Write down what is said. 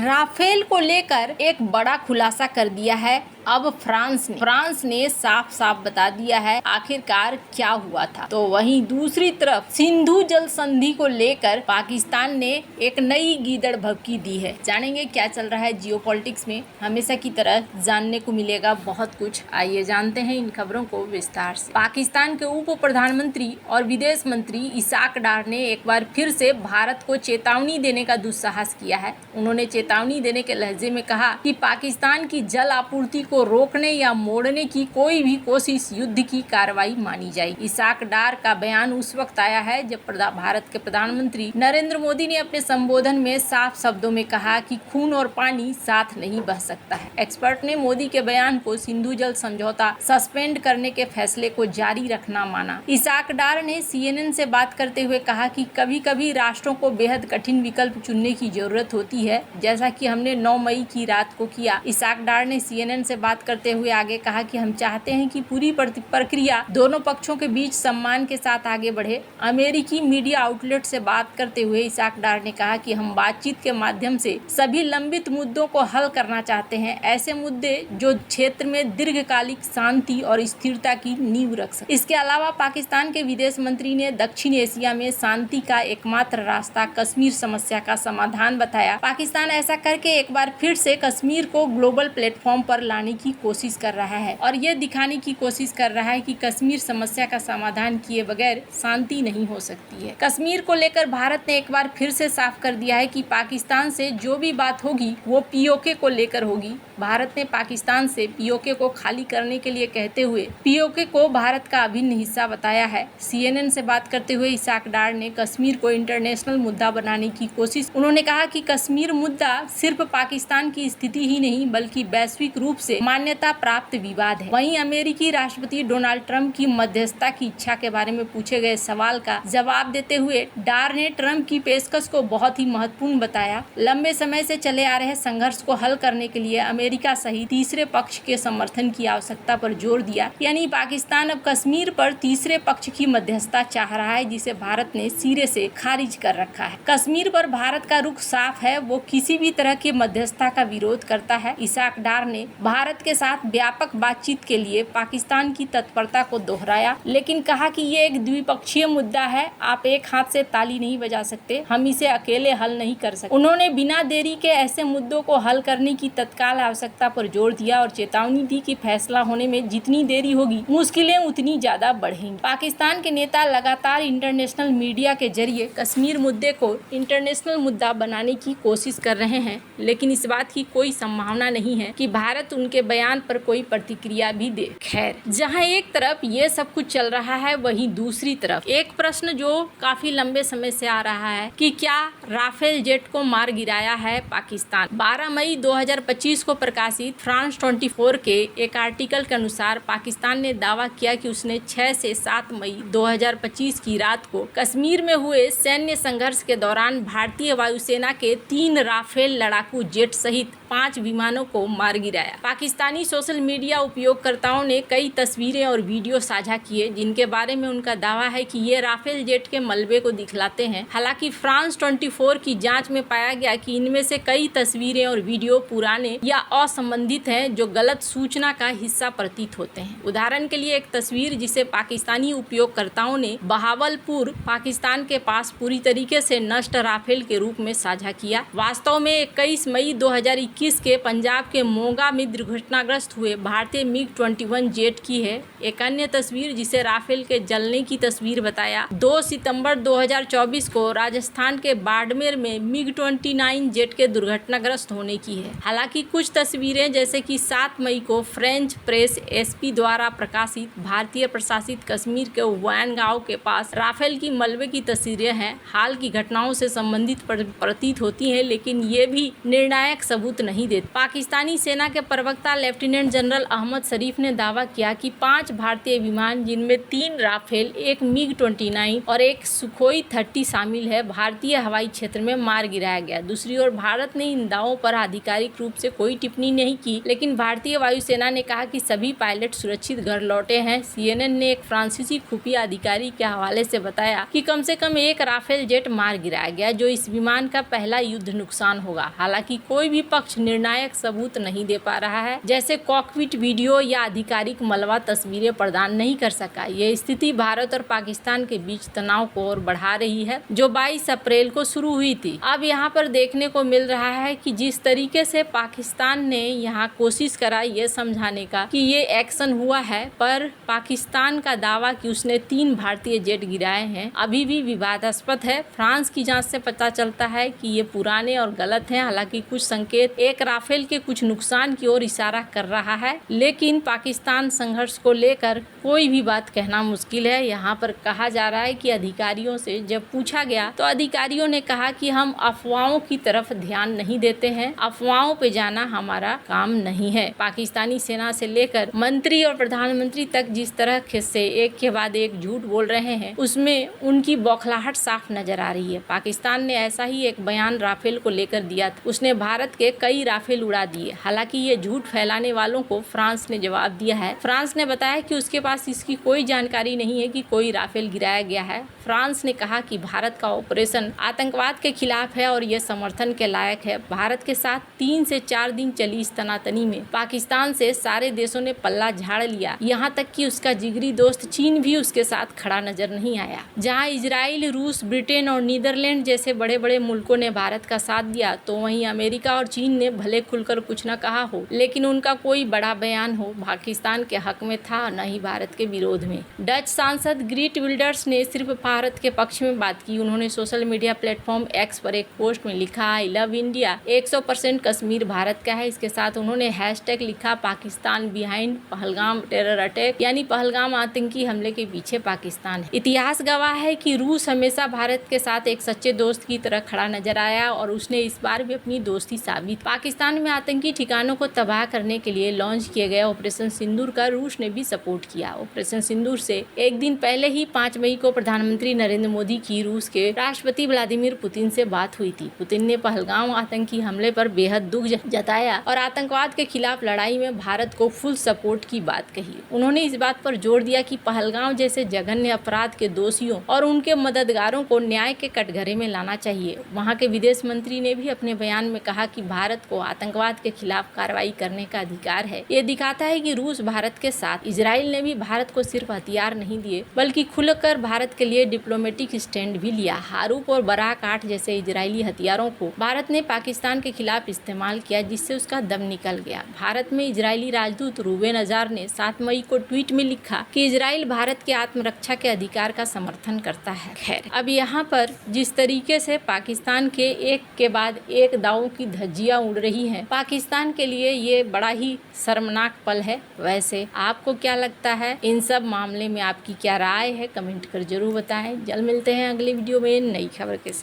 Rafale को लेकर एक बड़ा खुलासा कर दिया है। अब फ्रांस ने साफ साफ बता दिया है आखिरकार क्या हुआ था। तो वहीं दूसरी तरफ सिंधु जल संधि को लेकर पाकिस्तान ने एक नई गीदड़ भभकी दी है। जानेंगे क्या चल रहा है जियोपॉलिटिक्स में। हमेशा की तरह जानने को मिलेगा बहुत कुछ। आइए जानते हैं इन खबरों को विस्तार से। पाकिस्तान के उप प्रधानमंत्री और विदेश मंत्री इसाक डार ने एक बार फिर से भारत को चेतावनी देने का दुस्साहस किया है। उन्होंने चेतावनी देने के लहजे में कहा कि पाकिस्तान की जल आपूर्ति को रोकने या मोड़ने की कोई भी कोशिश युद्ध की कार्रवाई मानी जाएगी। इसाक डार का बयान उस वक्त आया है जब भारत के प्रधानमंत्री नरेंद्र मोदी ने अपने संबोधन में साफ शब्दों में कहा कि खून और पानी साथ नहीं बह सकता है। एक्सपर्ट ने मोदी के बयान को सिंधु जल समझौता सस्पेंड करने के फैसले को जारी रखना माना। इसाक डार ने CNN से बात करते हुए कहा कि कभी कभी राष्ट्रों को बेहद कठिन विकल्प चुनने की जरूरत होती है, जैसा कि हमने 9 मई की रात को किया। इसाक डार ने CNN से बात करते हुए आगे कहा कि हम चाहते हैं कि पूरी प्रक्रिया दोनों पक्षों के बीच सम्मान के साथ आगे बढ़े। अमेरिकी मीडिया आउटलेट से बात करते हुए इसाक डार ने कहा कि हम बातचीत के माध्यम से सभी लंबित मुद्दों को हल करना चाहते हैं, ऐसे मुद्दे जो क्षेत्र में दीर्घकालिक शांति और स्थिरता की नींव रख सके। इसके अलावा पाकिस्तान के विदेश मंत्री ने दक्षिण एशिया में शांति का एकमात्र रास्ता कश्मीर समस्या का समाधान बताया। पाकिस्तान ऐसा करके एक बार फिर से कश्मीर को ग्लोबल प्लेटफॉर्म पर लाने की कोशिश कर रहा है और ये दिखाने की कोशिश कर रहा है कि कश्मीर समस्या का समाधान किए बगैर शांति नहीं हो सकती है। कश्मीर को लेकर भारत ने एक बार फिर से साफ कर दिया है कि पाकिस्तान से जो भी बात होगी वो POK को लेकर होगी। भारत ने पाकिस्तान से POK को खाली करने के लिए कहते हुए POK को भारत का अभिन्न हिस्सा बताया है। CNN से बात करते हुए इसाक डार ने कश्मीर को इंटरनेशनल मुद्दा बनाने की कोशिश। उन्होंने कहा कि कश्मीर मुद्दा सिर्फ पाकिस्तान की स्थिति ही नहीं बल्कि वैश्विक रूप से मान्यता प्राप्त विवाद है। वहीं अमेरिकी राष्ट्रपति डोनाल्ड ट्रंप की मध्यस्थता की इच्छा के बारे में पूछे गए सवाल का जवाब देते हुए डार ने ट्रंप की पेशकश को बहुत ही महत्वपूर्ण बताया। लंबे समय से चले आ रहे संघर्ष को हल करने के लिए अमेरिका सहित तीसरे पक्ष के समर्थन की आवश्यकता पर जोर दिया। यानी पाकिस्तान अब कश्मीर पर तीसरे पक्ष की मध्यस्थता चाह रहा है, जिसे भारत ने सिरे से खारिज कर रखा है। कश्मीर पर भारत का रुख साफ है, वो किसी भी तरह की मध्यस्थता का विरोध करता है। इसाक डार ने भारत के साथ व्यापक बातचीत के लिए पाकिस्तान की तत्परता को दोहराया, लेकिन कहा कि ये एक द्विपक्षीय मुद्दा है, आप एक हाथ से ताली नहीं बजा सकते, हम इसे अकेले हल नहीं कर सकते। उन्होंने बिना देरी के ऐसे मुद्दों को हल करने की तत्काल आवश्यकता पर जोर दिया और चेतावनी दी कि फैसला होने में जितनी देरी होगी मुश्किलें उतनी ज्यादा बढ़ेंगी। पाकिस्तान के नेता लगातार इंटरनेशनल मीडिया के जरिए कश्मीर मुद्दे को इंटरनेशनल मुद्दा बनाने की कोशिश कर रहे हैं, लेकिन इस बात की कोई संभावना नहीं है कि भारत उनके बयान पर कोई प्रतिक्रिया भी दे। खैर, जहां एक तरफ ये सब कुछ चल रहा है, वहीं दूसरी तरफ एक प्रश्न जो काफी लंबे समय से आ रहा है कि क्या राफेल जेट को मार गिराया है पाकिस्तान। 12 मई 2025 को प्रकाशित फ्रांस 24 के एक आर्टिकल के अनुसार पाकिस्तान ने दावा किया कि उसने 6 से 7 मई 2025 की रात को कश्मीर में हुए सैन्य संघर्ष के दौरान भारतीय वायुसेना के 3 राफेल लड़ाकू जेट सहित 5 विमानों को मार गिराया। पाकिस्तानी सोशल मीडिया उपयोगकर्ताओं ने कई तस्वीरें और वीडियो साझा किए जिनके बारे में उनका दावा है कि ये राफेल जेट के मलबे को दिखलाते हैं। हालांकि फ्रांस 24 की जांच में पाया गया कि इनमें से कई तस्वीरें और वीडियो पुराने या असंबंधित हैं, जो गलत सूचना का हिस्सा प्रतीत होते हैं। उदाहरण के लिए एक तस्वीर जिसे पाकिस्तानी उपयोगकर्ताओं ने बहावलपुर पाकिस्तान के पास पूरी तरीके से नष्ट राफेल के रूप में साझा किया। वास्तव में 21 मई 2021 के पंजाब के मोगा में दुर्घटनाग्रस्त हुए भारतीय MiG-21 जेट की है। एक अन्य तस्वीर जिसे राफेल के जलने की तस्वीर बताया 2 सितंबर 2024 को राजस्थान के बाड़मेर में MiG-29 जेट के दुर्घटनाग्रस्त होने की है। हालांकि कुछ तस्वीरें जैसे कि 7 मई को फ्रेंच प्रेस SP द्वारा प्रकाशित भारतीय प्रशासित कश्मीर के वैन गांव के पास राफेल की मलबे की तस्वीरें हैं, हाल की घटनाओं से संबंधित प्रतीत होती हैं, लेकिन ये भी निर्णायक सबूत नहीं देते। पाकिस्तानी सेना के प्रवक्ता प्रवक्ता लेफ्टिनेंट जनरल अहमद शरीफ ने दावा किया कि 5 भारतीय विमान, जिनमें 3 राफेल, एक MiG-29 और एक सुखोई 30 शामिल है, भारतीय हवाई क्षेत्र में मार गिराया गया। दूसरी ओर भारत ने इन दावों पर आधिकारिक रूप से कोई टिप्पणी नहीं की, लेकिन भारतीय वायुसेना ने कहा कि सभी पायलट सुरक्षित घर लौटे हैं। CNN ने एक फ्रांसीसी खुफिया अधिकारी के हवाले से बताया कि कम से कम एक राफेल जेट मार गिराया गया, जो इस विमान का पहला युद्ध नुकसान होगा। हालांकि कोई भी पक्ष निर्णायक सबूत नहीं दे पा रहा है, जैसे कॉकपिट वीडियो या आधिकारिक मलबा तस्वीरें प्रदान नहीं कर सका। यह स्थिति भारत और पाकिस्तान के बीच तनाव को और बढ़ा रही है, जो 22 अप्रैल को शुरू हुई थी। अब यहाँ पर देखने को मिल रहा है कि जिस तरीके से पाकिस्तान ने यहाँ कोशिश करा ये समझाने का कि ये एक्शन हुआ है, पर पाकिस्तान का दावा कि उसने 3 भारतीय जेट गिराए हैं अभी भी विवादास्पद है। फ्रांस की जांच से पता चलता है कि ये पुराने और गलत हैं। हालांकि कुछ संकेत एक राफेल के कुछ नुकसान की ओर इशारा कर रहा है, लेकिन पाकिस्तान संघर्ष को लेकर कोई भी बात कहना मुश्किल है। यहाँ पर कहा जा रहा है कि अधिकारियों से जब पूछा गया तो अधिकारियों ने कहा कि हम अफवाहों की तरफ ध्यान नहीं देते हैं, अफवाहों पे जाना हमारा काम नहीं है। पाकिस्तानी सेना से लेकर मंत्री और प्रधानमंत्री तक जिस तरह से एक के बाद एक झूठ बोल रहे हैं, उसमें उनकी बौखलाहट साफ नजर आ रही है। पाकिस्तान ने ऐसा ही एक बयान राफेल को लेकर दिया था, उसने भारत के कई राफेल उड़ा दिए। हालांकि ये झूठ फैलाने वालों को फ्रांस ने जवाब दिया है। फ्रांस ने बताया कि उसके पास इसकी कोई जानकारी नहीं है कि कोई राफेल गिराया गया है। फ्रांस ने कहा कि भारत का ऑपरेशन आतंकवाद के खिलाफ है और ये समर्थन के लायक है। भारत के साथ 3 से 4 दिन चली इस तनातनी में पाकिस्तान से सारे देशों ने पल्ला झाड़ लिया, यहाँ तक कि उसका जिगरी दोस्त चीन भी उसके साथ खड़ा नजर नहीं आया। जहाँ इजराइल, रूस, ब्रिटेन और नीदरलैंड जैसे बड़े बड़े मुल्कों ने भारत का साथ दिया, तो वहीं अमेरिका और चीन ने भले खुलकर कुछ न कहा हो, लेकिन उनका कोई बड़ा बयान हो पाकिस्तान के हक में था, न ही भारत के विरोध में। डच सांसद ग्रीट विल्डर्स ने सिर्फ भारत के पक्ष में बात की। उन्होंने सोशल मीडिया प्लेटफॉर्म एक्स पर एक पोस्ट में लिखा, I love India, 100% Kashmir Bharat का है। इसके साथ उन्होंने हैशटैग लिखा, Pakistan behind Pahalgam terror attack, यानी पहलगाम आतंकी हमले के पीछे पाकिस्तान है। इतिहास गवाह है कि रूस हमेशा भारत के साथ एक सच्चे दोस्त की तरह खड़ा नजर आया और उसने इस बार भी अपनी दोस्ती साबित। पाकिस्तान में आतंकी ठिकानों को तबाह करने के लिए लॉन्च किए गए ऑपरेशन सिंदूर का रूस ने भी सपोर्ट किया। ऑपरेशन सिंदूर से एक दिन पहले ही 5 मई को प्रधानमंत्री नरेंद्र मोदी की रूस के राष्ट्रपति व्लादिमीर पुतिन से बात हुई थी। पुतिन ने पहलगाम आतंकी हमले पर बेहद दुख जताया और आतंकवाद के खिलाफ लड़ाई में भारत को फुल सपोर्ट की बात कही। उन्होंने इस बात पर जोर दिया कि पहलगाम जैसे जघन्य अपराध के दोषियों और उनके मददगारों को न्याय के कटघरे में लाना चाहिए। वहां के विदेश मंत्री ने भी अपने बयान में कहा कि भारत को आतंकवाद के खिलाफ कार्रवाई करने का अधिकार है। ये दिखाता है कि रूस भारत के साथ। इजराइल ने भी भारत को सिर्फ हथियार नहीं दिए, बल्कि खुलकर भारत के लिए डिप्लोमेटिक स्टैंड भी लिया। हारूफ और बराक 8 जैसे इजरायली हथियारों को भारत ने पाकिस्तान के खिलाफ इस्तेमाल किया, जिससे उसका दम निकल गया। भारत में इजरायली राजदूत रूबेन अजार ने 7 मई को ट्वीट में लिखा कि इजराइल भारत के आत्मरक्षा के अधिकार का समर्थन करता है। खैर, अब यहाँ पर जिस तरीके से पाकिस्तान के एक के बाद एक दावों की धज्जियां उड़ रही हैं, पाकिस्तान के लिए ये बड़ा ही शर्मनाक पल है। वैसे आपको क्या लगता है, इन सब मामले में आपकी क्या राय है, कमेंट कर जरूर बताएं। जल्द मिलते हैं अगली वीडियो में नई खबर के साथ।